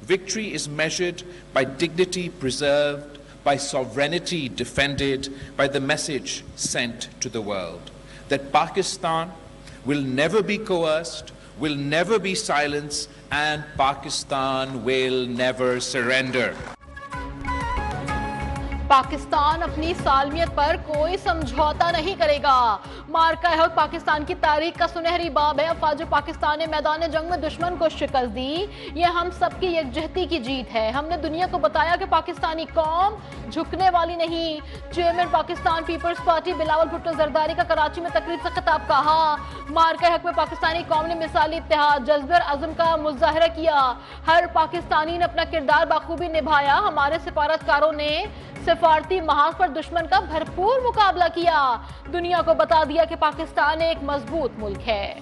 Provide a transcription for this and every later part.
Victory is measured by dignity preserved, by sovereignty defended, by the message sent to the world that Pakistan will never be coerced, will never be silenced, and Pakistan will never surrender. Pakistan अपनी सालमियत पर कोई समझौता नहीं करेगा। मार्का हक पाकिस्तान की तारीख का सुनहरी बाब है। अफवाज पाकिस्तान ने मैदान जंग में दुश्मन को शिकस्त दी। यह हम सबकी यकजहती की जीत है। हमने दुनिया को बताया कि पाकिस्तानी कौम झुकने वाली नहीं। Chairman Pakistan people's party Bilawal Bhutto Zardari का कराची में तकरीर से खिताब कहा। मार्का हक में पाकिस्तानी कौम ने मिसाली इत्तेहाद जज्बे और अज़्म का मुजाहरा किया। हर पाकिस्तानी ने अपना किरदार बाखूबी निभाया। हमारे सिफारतकारों ने सिफारती महाज पर दुश्मन का भरपूर मुकाबला किया। दुनिया को बता दिया कि पाकिस्तान एक मजबूत मुल्क है।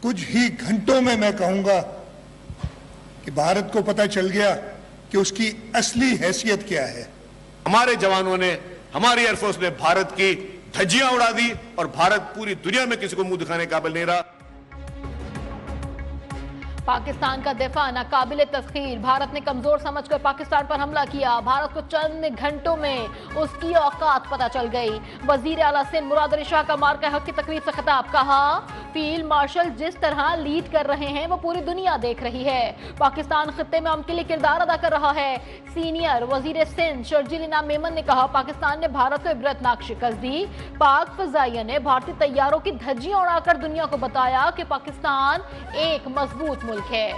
कुछ ही घंटों में मैं कहूंगा कि भारत को पता चल गया कि उसकी असली हैसियत क्या है। हमारे जवानों ने, हमारी एयरफोर्स ने भारत की धज्जियां उड़ा दी और भारत पूरी दुनिया में किसी को मुंह दिखाने के काबिल नहीं रहा। पाकिस्तान का दिफा नाकाबिले तस्खीर। भारत ने कमजोर समझकर पाकिस्तान पर हमला किया। भारत को चंद घंटों में उसकी औकात पता चल गई। वजीर आला सिंध मुराद अली शाह का मार्का हक की तकरीर से खिताब। कहा फील्ड मार्शल जिस तरह लीड कर रहे हैं वो पूरी दुनिया देख रही है। पाकिस्तान खित्ते में अमन के लिए किरदार अदा कर रहा है। सीनियर वजीर सिंध शर्जील इनाम मेमन ने कहा पाकिस्तान ने भारत को इबरतनाक शिकस्त दी। पाक फजाइया ने भारतीय तैयारों की धज्जियां उड़ाकर दुनिया को बताया कि पाकिस्तान एक मजबूत मुल्क है।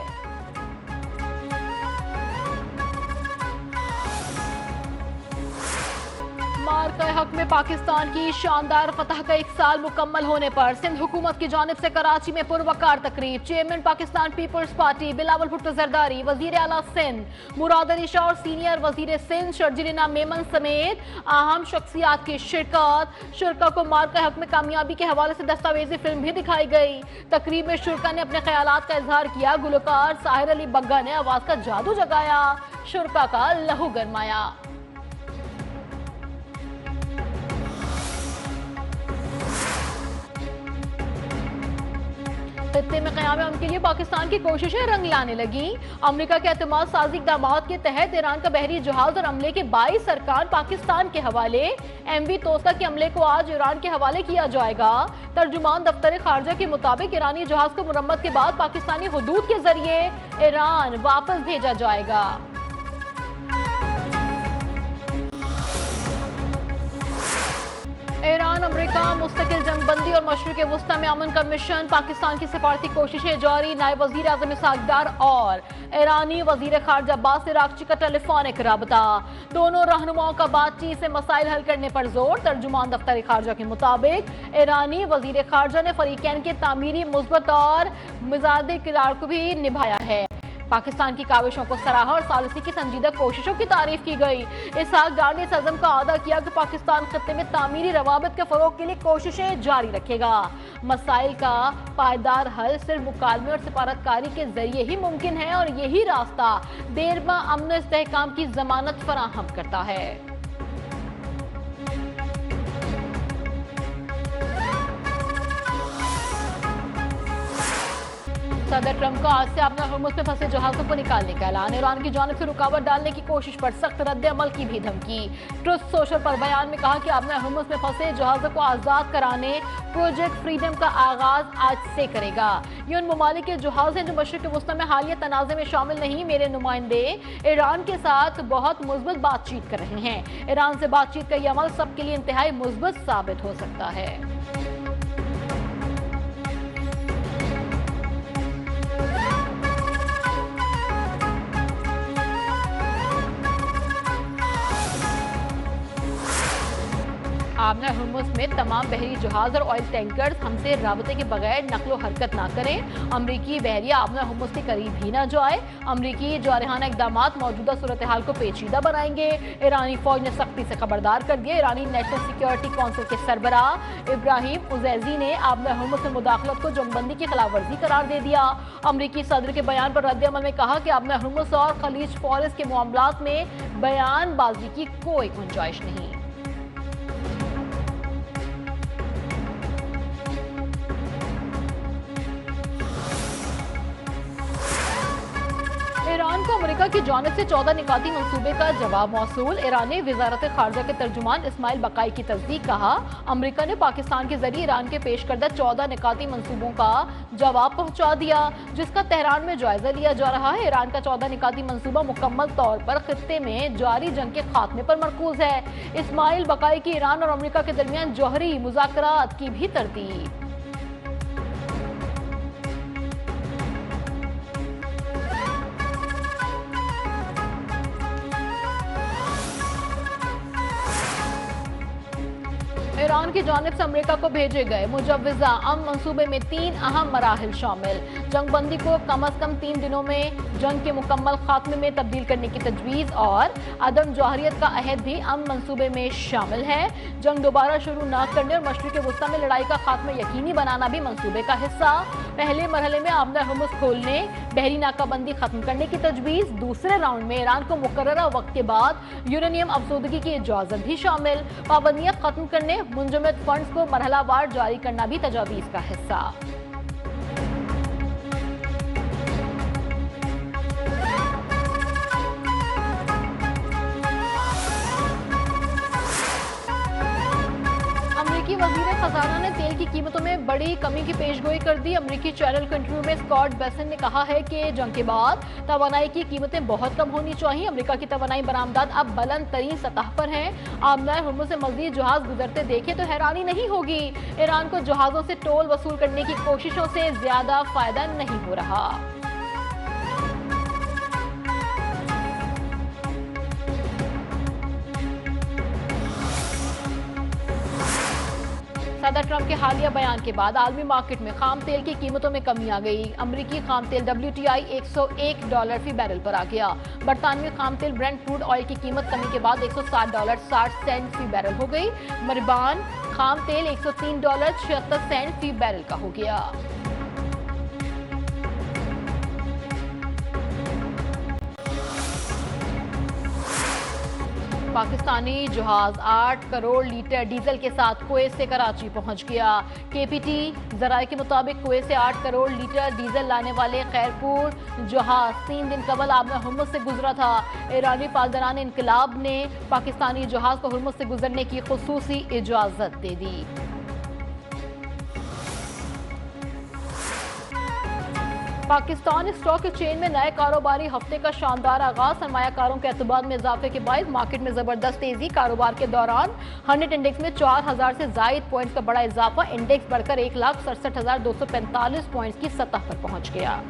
मार्का हक में पाकिस्तान की शानदार फतह का 1 साल मुकम्मल होने पर सिंध हुकूमत की जानिब से कराची में पुरवकार तकरीब। Chairman Pakistan people's party Bilawal Bhutto Zardari, वजीर आला सिंध मुराद अली शाह और सीनियर वजीर सिंध शर्जील इनाम मेमन समेत अहम शख्सियात की शिरकत। शुरका को मार्का हक में कामयाबी के हवाले से दस्तावेजी फिल्म भी दिखाई गई। तकरीब में शुरका ने अपने ख्यालात का इजहार किया। गुलकार साहिर अली बग्गा ने आवाज का जादू जगाया, शुरका का लहू गरमाया। खित्ते में क़याम अमन के लिए पाकिस्तान की कोशिशें रंग लाने लगी। अमेरिका के एतमाद साजी इक़दामात के तहत ईरान का बहरी जहाज और अमले के 22 अरकान पाकिस्तान के हवाले। MV तोसा के अमले को आज ईरान के हवाले किया जाएगा। तर्जुमान दफ्तर खारजा के मुताबिक ईरानी जहाज को मुरम्मत के बाद पाकिस्तानी हुदूद के जरिए ईरान वापस भेजा जाएगा। ईरान अमेरिका मुस्तकिल जंगबंदी और मशरिक़ वस्ता में अमन का मिशन। पाकिस्तान की सिफारती कोशिशें जारी। नायब वज़ीर आज़म इसहाक़ डार और ईरानी वज़ीर ख़ारजा अब्बास अराग़ची का टेलीफोनिक राबता। दोनों रहनुमाओं का बातचीत से मसाइल हल करने पर जोर। तर्जुमान दफ्तर ख़ारजा के मुताबिक ईरानी वज़ीर ख़ारजा ने फ़रीक़ैन के तामीरी मुस्बत और मिज़ाजी किरदार को भी निभाया है। पाकिस्तान की काविशों को सराहा और सालिसी की संजीदा कोशिशों की तारीफ की गई। इसहाक़ डार ने इस अज़्म का अदा किया कि पाकिस्तान खत्ते में तामीरी रवाबित के फ़रोग़ के लिए कोशिशें जारी रखेगा। मसाइल का पायदार हल सिर्फ मुकालमे और सिफारतकारी के जरिए ही मुमकिन है और यही रास्ता देरपा अमन इस्तेहकाम की ज़मानत फराहम करता है। सदर ट्रंप का आज से अपना हुर्मुज़ में फंसे जहाजों को निकालने का ऐलान। ईरान की जानिब से रुकावट डालने की कोशिश पर सख्त रद्द अमल की भी धमकी। ट्रुथ सोशल पर बयान में कहा कि अपना हुर्मुज़ में फंसे जहाजों को आज़ाद कराने प्रोजेक्ट फ्रीडम का आगाज आज से करेगा। ये उन ममालिक के जहाज हैं जो मशरिक़ वस्ता में हालिया तनाज़े में शामिल नहीं। मेरे नुमाइंदे ईरान के साथ बहुत मुस्बत बातचीत कर रहे हैं। ईरान से बातचीत का यह अमल सबके लिए इंतहाई मुस्बत साबित हो सकता है। आमना हुर्मुज़ में तमाम बहरी जहाज और ऑयल टैंकर्स हमसे राबते के बगैर नकलो हरकत ना करें। अमरीकी बहरिया आमना हुर्मुज़ के करीब ही ना जाए। अमरीकी जारहाना इक़दामात मौजूदा सूरत हाल को पेचीदा बनाएंगे। ईरानी फौज ने सख्ती से खबरदार कर दिया। ईरानी नेशनल सिक्योरिटी काउंसिल के सरबराह इब्राहिम उजैजी ने आमना हुर्मुज़ में मुदाखलत को जंगबंदी की खिलाफ वर्जी करार दे दिया। अमरीकी सदर के बयान पर रद्द अमल में कहा कि आमना हुर्मुज़ और खलीज फॉरेस्ट के मामलात में बयानबाजी की कोई गुंजाइश नहीं। अमेरिका की जानिब से 14 निकाती मंसूबे का जवाब मौसूल। ईरानी वजारत खारजा के तर्जुमान इस्माइल बकाई की तस्दीक। कहा, अमेरिका ने पाकिस्तान के जरिए ईरान के पेश करदा 14 निकाती मंसूबों का जवाब पहुंचा दिया, जिसका तेहरान में जायजा लिया जा रहा है। ईरान का 14 निकाती मंसूबा मुकम्मल तौर पर खित्ते में जारी जंग के खात्मे पर मरकूज है। इस्माइल बकाई की ईरान और अमेरिका के दरमियान जौहरी मुज़ाकरात की भी तरतीब। ईरान की जानिब से अमेरिका को भेजे गए मुजव्वज़ा अमन मंसूबे में 3 अहम मराहिल शामिल। जंगबंदी को कम अज कम 3 दिनों में जंग के मुकम्मल खात्मे में तब्दील करने की तजवीज़ और अदम जौहरियत का अहद भी अमन मंसूबे में शामिल है। जंग दोबारा शुरू न करने और मशरिक़ वस्ता में लड़ाई का खात्मा यकीनी बनाना भी मंसूबे का हिस्सा। पहले मरहले में आमदा हुर्मुज़ खोलने, बहरी नाकाबंदी खत्म करने की तजवीज़। दूसरे राउंड में ईरान को मुकर्ररा वक्त के बाद यूरेनियम अफसोदगी की इजाज़त भी शामिल। पाबंदियाँ खत्म करने, मुंजमद फंड्स को मरहलावार जारी करना भी तजावीज़ का हिस्सा। अमेरिकी वज़ीर खजाना ने तेल की कीमतों में बड़ी कमी की पेशगोई कर दी। अमेरिकी चैनल को इंटरव्यू में स्कॉट बेसन ने कहा है कि जंग के बाद तवानाई की कीमतें बहुत कम होनी चाहिए। अमेरिका की तवानाई बरामदात अब बुलंद तरीन सतह पर हैं। आमदा हुर्मुज़ से मज़ीद जहाज गुजरते देखे तो हैरानी नहीं होगी। ईरान को जहाज़ों से टोल वसूल करने की कोशिशों से ज्यादा फायदा नहीं हो रहा। सदर ट्रंप के हालिया बयान के बाद आलमी मार्केट में खाम तेल की कीमतों में कमी आ गई। अमरीकी खाम तेल WTI $101 फी बैरल पर आ गया। बरतानवी खाम तेल ब्रेंट क्रूड ऑयल की कीमत कमी के बाद $160.60 फी बैरल हो गई। मरबान खाम तेल $103.76 फी बैरल का हो गया। पाकिस्तानी जहाज 8 करोड़ लीटर डीजल के साथ कुवैत से कराची पहुंच गया। KPT जराये के मुताबिक कुवैत से 8 करोड़ लीटर डीजल लाने वाले खैरपुर जहाज 3 दिन कबल आबना हुर्मुज़ से गुजरा था। ईरानी पालदारान इनकलाब ने पाकिस्तानी जहाज को हुर्मुज़ से गुजरने की खुसूसी इजाजत दे दी। पाकिस्तान स्टॉक एक्सचेंज में नए कारोबारी हफ्ते का शानदार आगाज। सरमायाकारों के एतबार में इजाफे के बायस मार्केट में जबरदस्त तेजी। कारोबार के दौरान 100 इंडेक्स में 4000 से जायद पॉइंट्स का बड़ा इजाफा। इंडेक्स बढ़कर 1,67,245 पॉइंट्स की सतह पर पहुंच गया।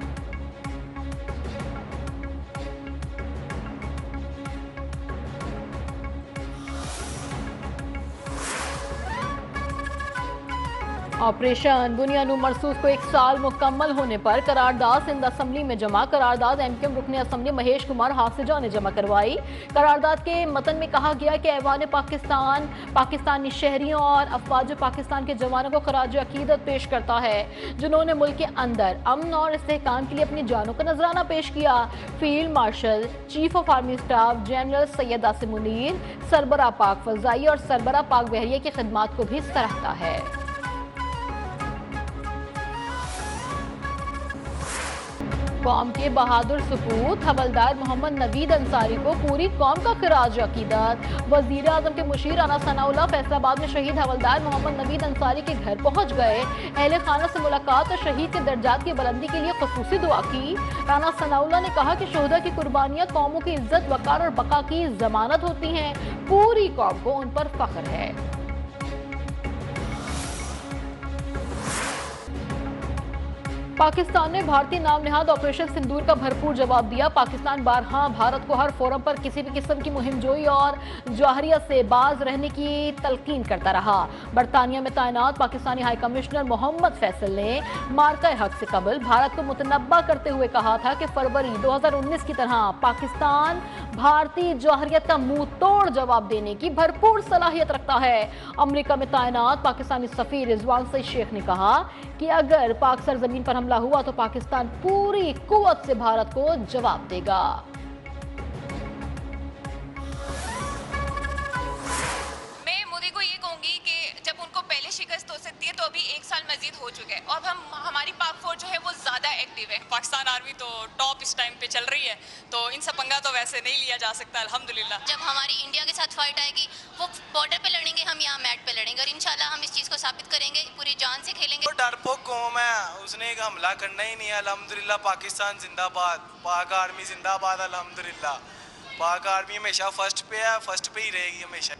ऑपरेशन बुनियानू मरसूस को 1 साल मुकम्मल होने पर करारदाद सिंध असम्बली में जमा। करारदाद MKM रुकने असम्बली महेश कुमार हाफिजा ने जमा करवाई। करारदाद के मतन में कहा गया कि ऐवान पाकिस्तान पाकिस्तानी शहरियों और अफवाज पाकिस्तान के जवानों को खराज अकीदत पेश करता है, जिन्होंने मुल्क के अंदर अमन और इस्तेहकाम के लिए अपनी जानों का नजराना पेश किया। Field marshal, chief of army staff general Syed Asim Munir, सरबरा पाक फजाई और सरबरा पाक बहरिया की खिदमात को भी सराहता है। कौम के बहादुर सपूत हवलदार मोहम्मद नवीद अंसारी को पूरी कौम का खिराज अकीदत। वजीर आजम के मुशीर राना सनाउल्लाह फैसलाबाद में शहीद हवलदार मोहम्मद नवीद अंसारी के घर पहुंच गए। अहले खाना से मुलाकात और शहीद के दर्जात की बुलंदी के लिए खुसूसी दुआ की। राना सनाउल्लाह ने कहा कि शोहदा की कुर्बानियां कौमों की इज्जत, वकार और बका की जमानत होती हैं। पूरी कौम को उन पर फख्र है। पाकिस्तान ने भारतीय नाम निहाद ऑपरेशन सिंदूर का भरपूर जवाब दिया। पाकिस्तान बारहा भारत को हर फोरम पर किसी भी किस्म की मुहिमजोई और जौहरिया से बाज रहने की तलकीन करता रहा। बरतानिया में तैनात पाकिस्तानी हाई कमिश्नर मोहम्मद फैसल ने मार्का हक से कबल भारत को मुतनब्बा करते हुए कहा था कि फरवरी 2019 की तरह पाकिस्तान भारतीय जौहरियत का मुंह तोड़ जवाब देने की भरपूर सलाहियत रखता है। अमेरिका में तैनात पाकिस्तानी सफीर रिजवान सईद शेख ने कहा कि अगर पाक सरजमीन पर हमला हुआ तो पाकिस्तान पूरी कुव्वत से भारत को जवाब देगा। मैं मोदी को ये कहूंगी कि जब उनको पहले शिकस्त हो सकती है तो अभी 1 साल मजीद हो चुके हैं और हमारी पाक फौज जो है वो ज्यादा एक्टिव है। पाकिस्तान आर्मी तो टॉप इस टाइम पे चल रही है, तो इनसे पंगा तो वैसे नहीं लिया जा सकता अल्हम्दुलिल्लाह। जब हमारी इंडिया के साथ फाइट आएगी, वो बॉर्डर पे लड़ेंगे, हम यहाँ मैट पे लड़ेंगे, और इंशाल्लाह हम इस चीज़ को साबित करेंगे, पूरी जान से खेलेंगे। तो डरपोक कौम है, उसने एक हमला करना ही नहीं है। अल्हम्दुलिल्लाह पाकिस्तान जिंदाबाद, पाक आर्मी जिंदाबाद। अल्हम्दुलिल्लाह पाक आर्मी हमेशा फर्स्ट पे है, फर्स्ट पे ही रहेगी हमेशा।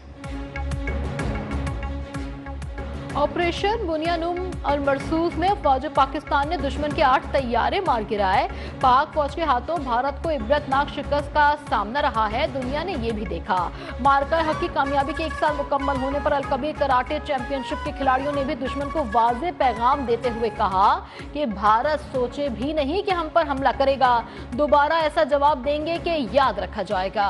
ऑपरेशन बुनियानुम और मरसूस में फौज पाकिस्तान ने दुश्मन के 8 तैयारे मार गिराए। पाक फौज के हाथों भारत को इबरतनाक शिकस्त का सामना रहा है, दुनिया ने ये भी देखा। मार्का हक की कामयाबी के 1 साल मुकम्मल होने पर अल कबीर कराटे चैंपियनशिप के खिलाड़ियों ने भी दुश्मन को वाज़ेह पैगाम देते हुए कहा कि भारत सोचे भी नहीं कि हम पर हमला करेगा, दोबारा ऐसा जवाब देंगे कि याद रखा जाएगा।